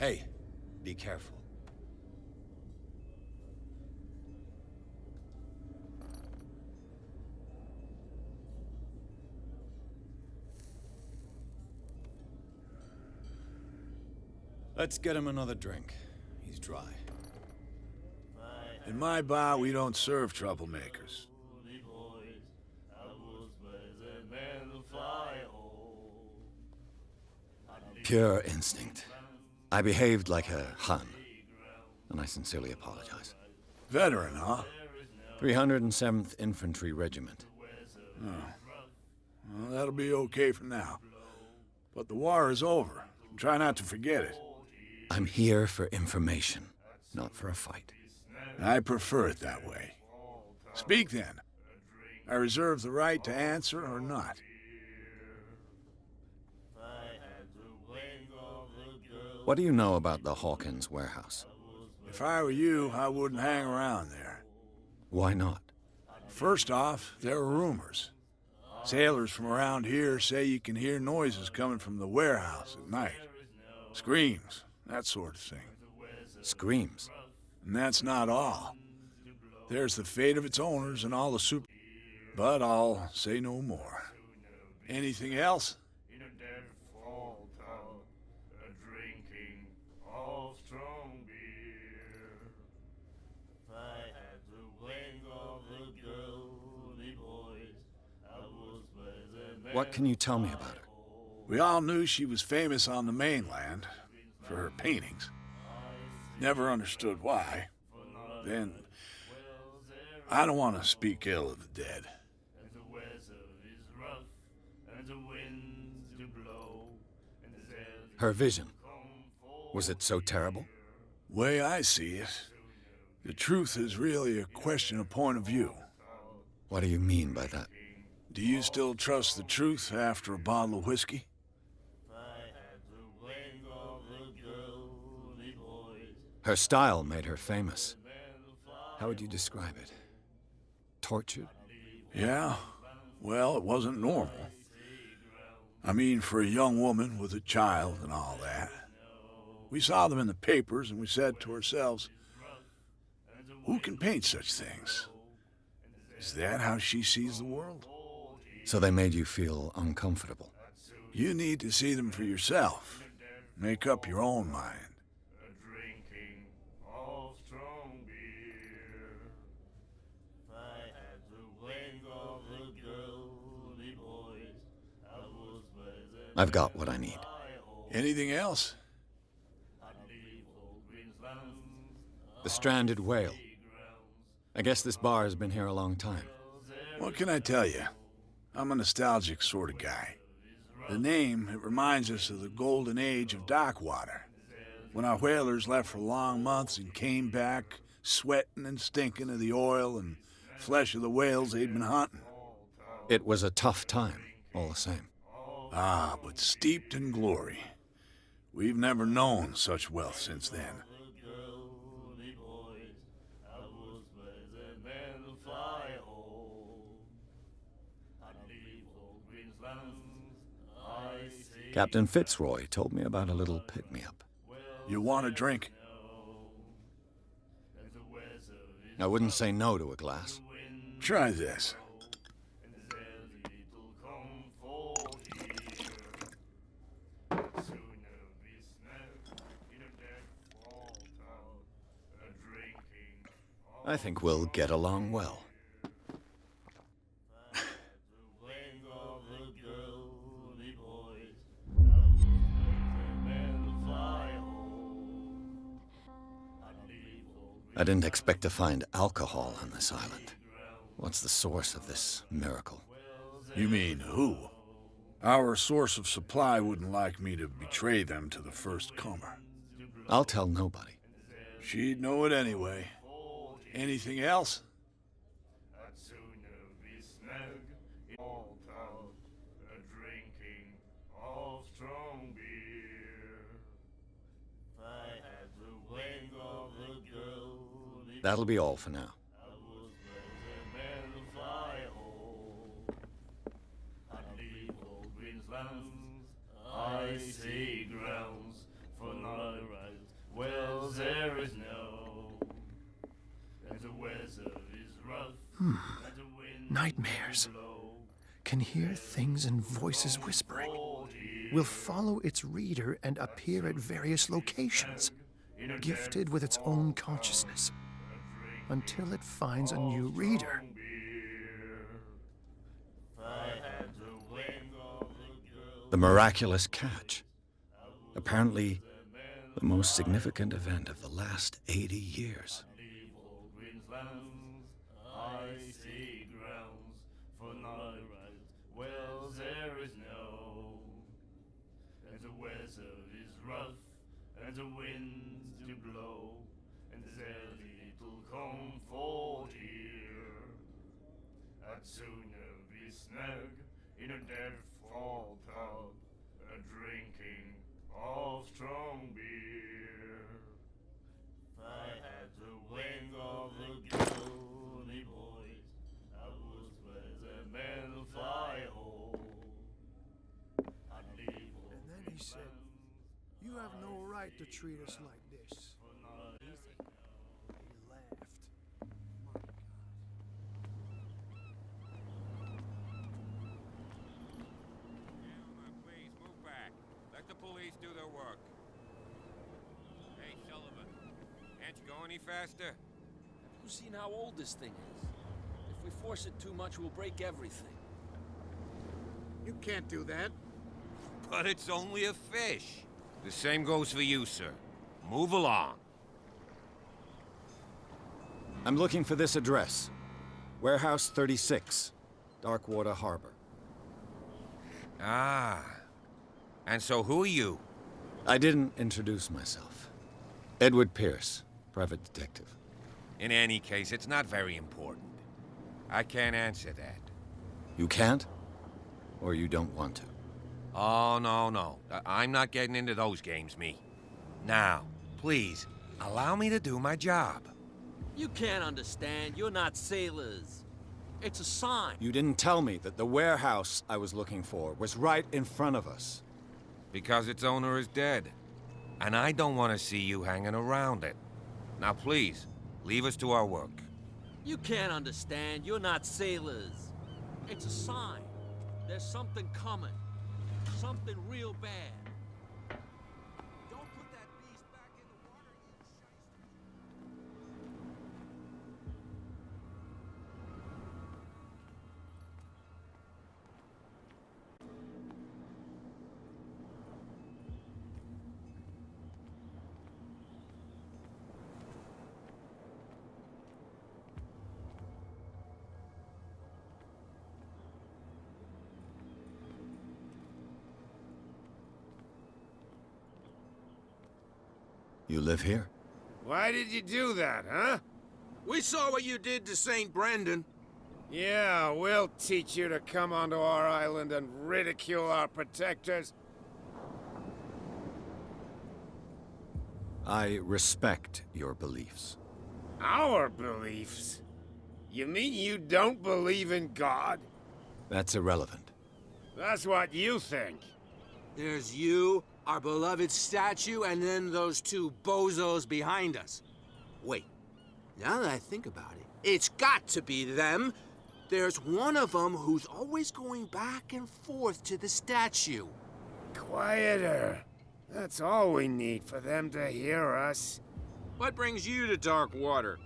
Hey, be careful. Let's get him another drink. He's dry. In my bar, we don't serve troublemakers. Pure instinct. I behaved like a Hun, and I sincerely apologize. Veteran, huh? 307th Infantry Regiment. Oh. Well, that'll be okay for now. But the war is over. Try not to forget it. I'm here for information, not for a fight. I prefer it that way. Speak then. I reserve the right to answer or not. What do you know about the Hawkins warehouse? If I were you, I wouldn't hang around there. Why not? First off, there are rumors. Sailors from around here say you can hear noises coming from the warehouse at night. Screams, that sort of thing. Screams? And that's not all. There's the fate of its owners and all the super... But I'll say no more. Anything else? What can you tell me about her? We all knew she was famous on the mainland for her paintings. Never understood why. Then, I don't want to speak ill of the dead. Her vision. Was it so terrible? Way I see it, the truth is really a question of point of view. What do you mean by that? Do you still trust the truth after a bottle of whiskey? Her style made her famous. How would you describe it? Tortured? Yeah, well, it wasn't normal. I mean, for a young woman with a child and all that. We saw them in the papers and we said to ourselves, who can paint such things? Is that how she sees the world? So they made you feel uncomfortable? You need to see them for yourself. Make up your own mind. I've got what I need. Anything else? The stranded whale. I guess this bar has been here a long time. What can I tell you? I'm a nostalgic sort of guy. The name, it reminds us of the golden age of dock water. When our whalers left for long months and came back sweating and stinking of the oil and flesh of the whales they'd been hunting. It was a tough time, all the same. Ah, but steeped in glory. We've never known such wealth since then. Captain Fitzroy told me about a little pick-me-up. You want a drink? I wouldn't say no to a glass. Try this. I think we'll get along well. I didn't expect to find alcohol on this island. What's the source of this miracle? You mean who? Our source of supply wouldn't like me to betray them to the first comer. I'll tell nobody. She'd know it anyway. Anything else? That'll be all for now. I see grounds for not rising. there is no, and the weather is rough, and the wind Nightmares. blow. Can hear things and voices whispering. Will follow its reader and appear at various locations, gifted with its own consciousness, until it finds a new reader. The miraculous catch. Apparently, the most significant event of the last 80 years. Icy grounds for night, well there is no, and the weather is rough, and the winds do blow, and there's little comfort here. I'd sooner be snug in a dead fall pub, a drinking of strong beer. If I had the wing of the gloomy boys, I would where the men fly home. I'd leave all And then he said, "You have no right to treat us like this." He laughed. Gentlemen, please move back. Let the police do their work. Hey, Sullivan, can't you go any faster? Have you seen how old this thing is? If we force it too much, we'll break everything. You can't do that. But it's only a fish. The same goes for you, sir. Move along. I'm looking for this address. Warehouse 36, Darkwater Harbor. Ah. And so who are you? I didn't introduce myself. Edward Pierce, private detective. In any case, it's not very important. I can't answer that. You can't? Or you don't want to? Oh, no. I'm not getting into those games, me. Now, please, allow me to do my job. You can't understand. You're not sailors. It's a sign. You didn't tell me that the warehouse I was looking for was right in front of us. Because its owner is dead. And I don't want to see you hanging around it. Now, please, leave us to our work. You can't understand. You're not sailors. It's a sign. There's something coming. Something real bad. Don't put that beast back in the water, you shyster. You live here? Why did you do that, huh? We saw what you did to St. Brendan. Yeah, we'll teach you to come onto our island and ridicule our protectors. I respect your beliefs. Our beliefs? You mean you don't believe in God? That's irrelevant. That's what you think. There's you, our beloved statue, and then those two bozos behind us. Wait, now that I think about it, it's got to be them. There's one of them who's always going back and forth to the statue. Quieter. That's all we need for them to hear us. What brings you to Darkwater?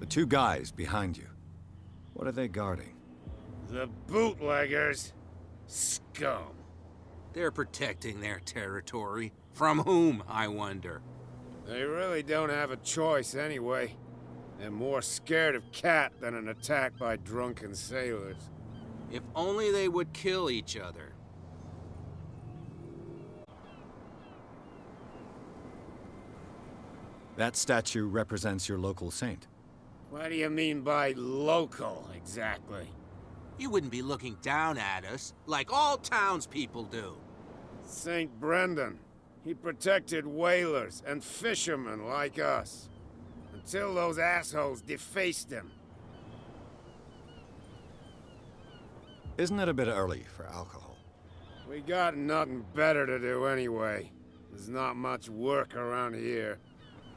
The two guys behind you. What are they guarding? The bootleggers. Scum. They're protecting their territory. From whom, I wonder? They really don't have a choice anyway. They're more scared of Cat than an attack by drunken sailors. If only they would kill each other. That statue represents your local saint. What do you mean by local, exactly? You wouldn't be looking down at us, like all townspeople do. St. Brendan. He protected whalers and fishermen like us. Until those assholes defaced him. Isn't it a bit early for alcohol? We got nothing better to do anyway. There's not much work around here.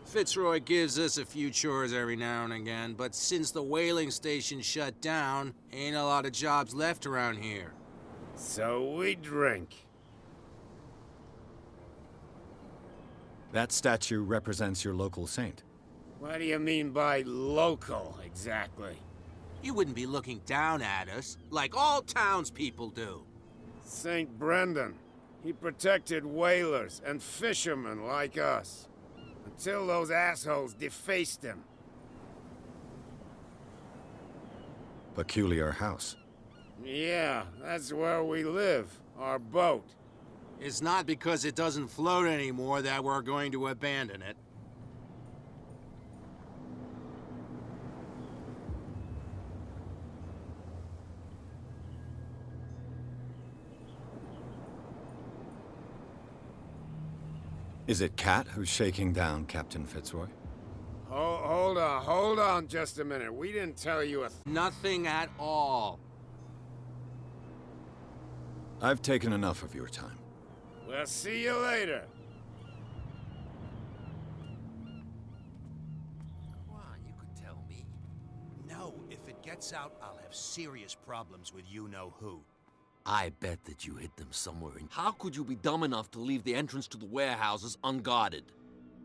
Fitzroy gives us a few chores every now and again, but since the whaling station shut down, ain't a lot of jobs left around here. So we drink. That statue represents your local saint. What do you mean by local, exactly? You wouldn't be looking down at us, like all townspeople do. St. Brendan. He protected whalers and fishermen like us. Until those assholes defaced him. Peculiar house. Yeah, that's where we live. Our boat. It's not because it doesn't float anymore that we're going to abandon it. Is it Cat who's shaking down Captain Fitzroy? Hold on just a minute. We didn't tell you a Nothing at all. I've taken enough of your time. We'll see you later. Come on, you could tell me. No, if it gets out, I'll have serious problems with you-know-who. I bet that you hid them somewhere in... How could you be dumb enough to leave the entrance to the warehouses unguarded?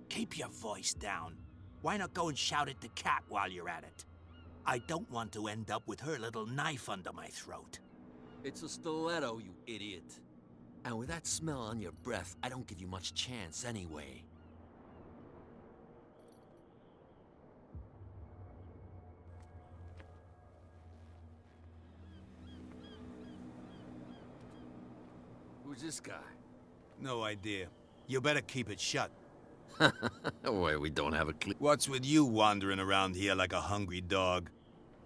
Keep your voice down. Why not go and shout at the cat while you're at it? I don't want to end up with her little knife under my throat. It's a stiletto, you idiot. And with that smell on your breath, I don't give you much chance anyway. Who's this guy? No idea. You better keep it shut. Wait, we don't have a clue. What's with you wandering around here like a hungry dog?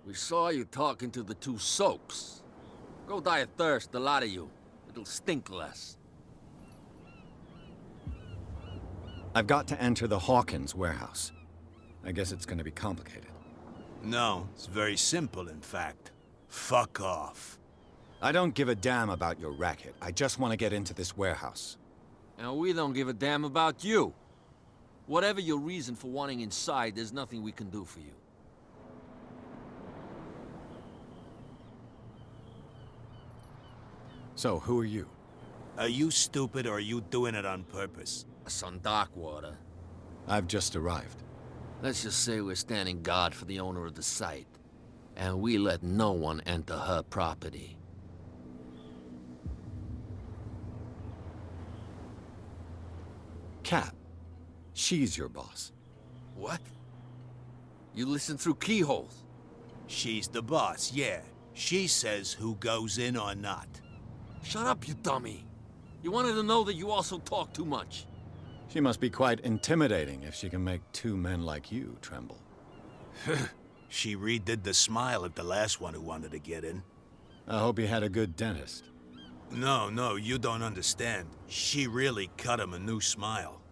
We saw you talking to the two soaks. Go die of thirst, the lot of you. It'll stink less. I've got to enter the Hawkins warehouse. I guess it's going to be complicated. No, it's very simple, in fact. Fuck off. I don't give a damn about your racket. I just want to get into this warehouse. And we don't give a damn about you. Whatever your reason for wanting inside, there's nothing we can do for you. So, who are you? Are you stupid or are you doing it on purpose? Us on Darkwater. I've just arrived. Let's just say we're standing guard for the owner of the site. And we let no one enter her property. Cat. She's your boss. What? You listen through keyholes? She's the boss, yeah. She says who goes in or not. Shut up, you dummy. You wanted to know that you also talk too much. She must be quite intimidating if she can make two men like you tremble. She redid the smile at the last one who wanted to get in. I hope you had a good dentist. No, you don't understand. She really cut him a new smile.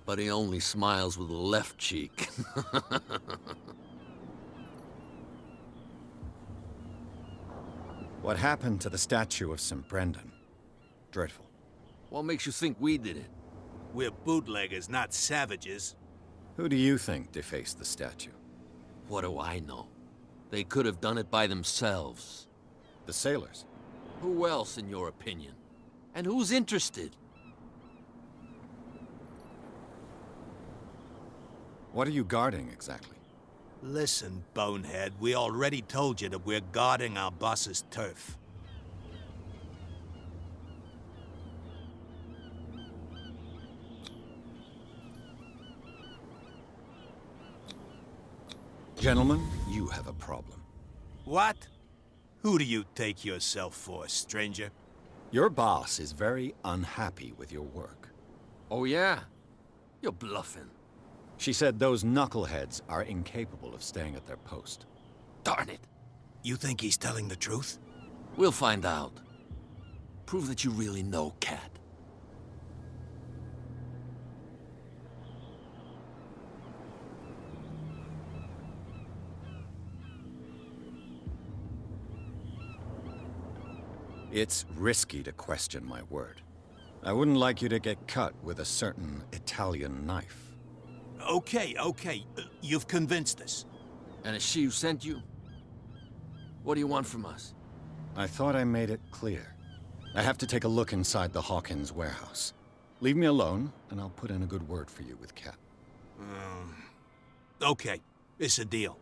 But he only smiles with the left cheek. What happened to the statue of St. Brendan? Dreadful. What makes you think we did it? We're bootleggers, not savages. Who do you think defaced the statue? What do I know? They could have done it by themselves. The sailors. Who else, in your opinion? And who's interested? What are you guarding, exactly? Listen, bonehead, we already told you that we're guarding our boss's turf. Gentlemen, you have a problem. What? Who do you take yourself for, stranger? Your boss is very unhappy with your work. Oh yeah? You're bluffing. She said those knuckleheads are incapable of staying at their post. Darn it. You think he's telling the truth? We'll find out. Prove that you really know Cat. It's risky to question my word. I wouldn't like you to get cut with a certain Italian knife. Okay, you've convinced us. And it's she who sent you? What do you want from us? I thought I made it clear. I have to take a look inside the Hawkins warehouse. Leave me alone, and I'll put in a good word for you with Cap. Okay, it's a deal.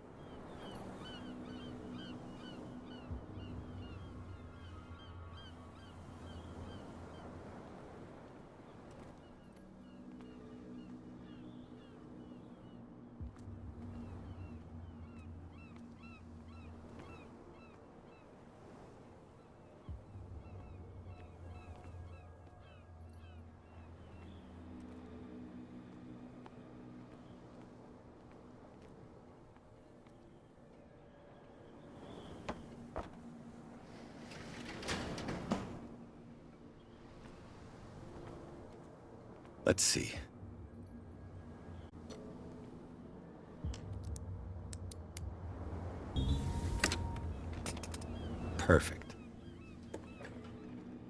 Let's see. Perfect.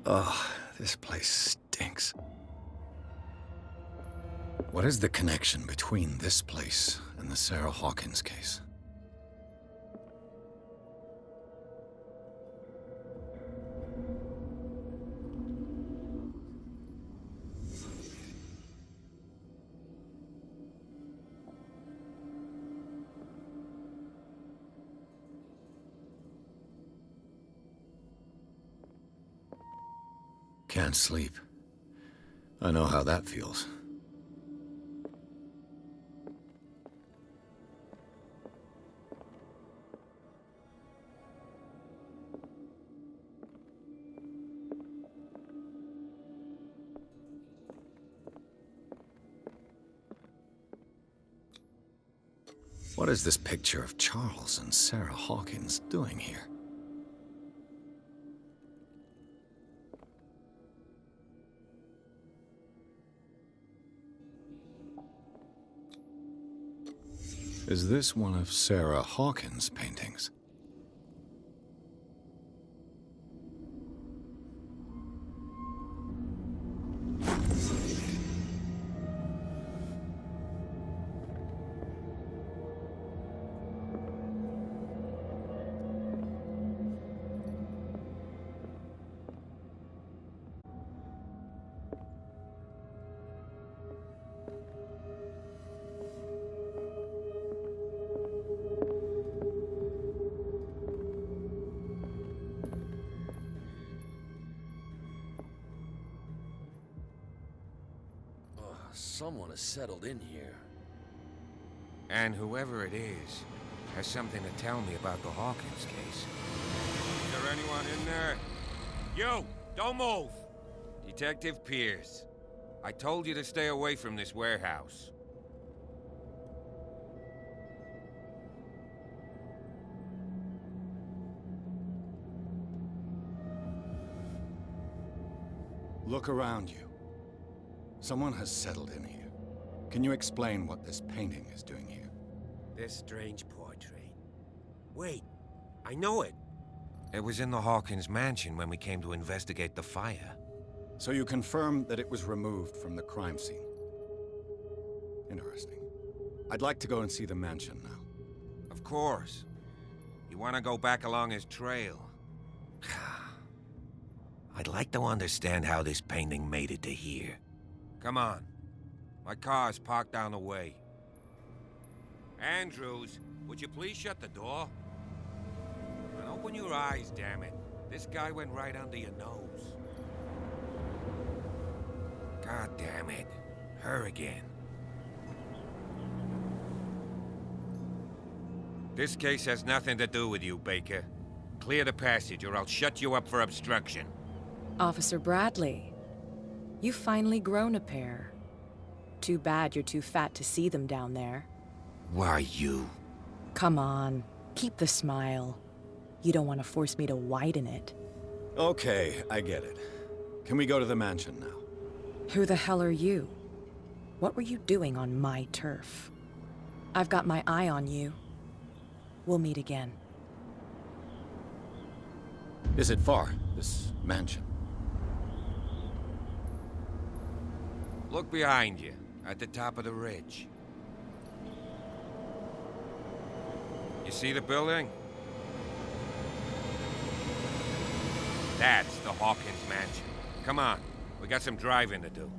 Oh, this place stinks. What is the connection between this place and the Sarah Hawkins case? Can't sleep. I know how that feels. What is this picture of Charles and Sarah Hawkins doing here? Is this one of Sarah Hawkins' paintings? Someone has settled in here. And whoever it is has something to tell me about the Hawkins case. Is there anyone in there? You! Don't move! Detective Pierce. I told you to stay away from this warehouse. Look around you. Someone has settled in here. Can you explain what this painting is doing here? This strange portrait. Wait, I know it. It was in the Hawkins mansion when we came to investigate the fire. So you confirm that it was removed from the crime scene. Interesting. I'd like to go and see the mansion now. Of course. You want to go back along his trail? I'd like to understand how this painting made it to here. Come on. My car's parked down the way. Andrews, would you please shut the door? And open your eyes, damn it. This guy went right under your nose. God damn it. Her again. This case has nothing to do with you, Baker. Clear the passage or I'll shut you up for obstruction. Officer Bradley, you've finally grown a pair. Too bad you're too fat to see them down there. Why you? Come on, keep the smile. You don't want to force me to widen it. Okay, I get it. Can we go to the mansion now? Who the hell are you? What were you doing on my turf? I've got my eye on you. We'll meet again. Is it far, this mansion. Look behind you, at the top of the ridge. You see the building? That's the Hawkins mansion. Come on, we got some driving to do.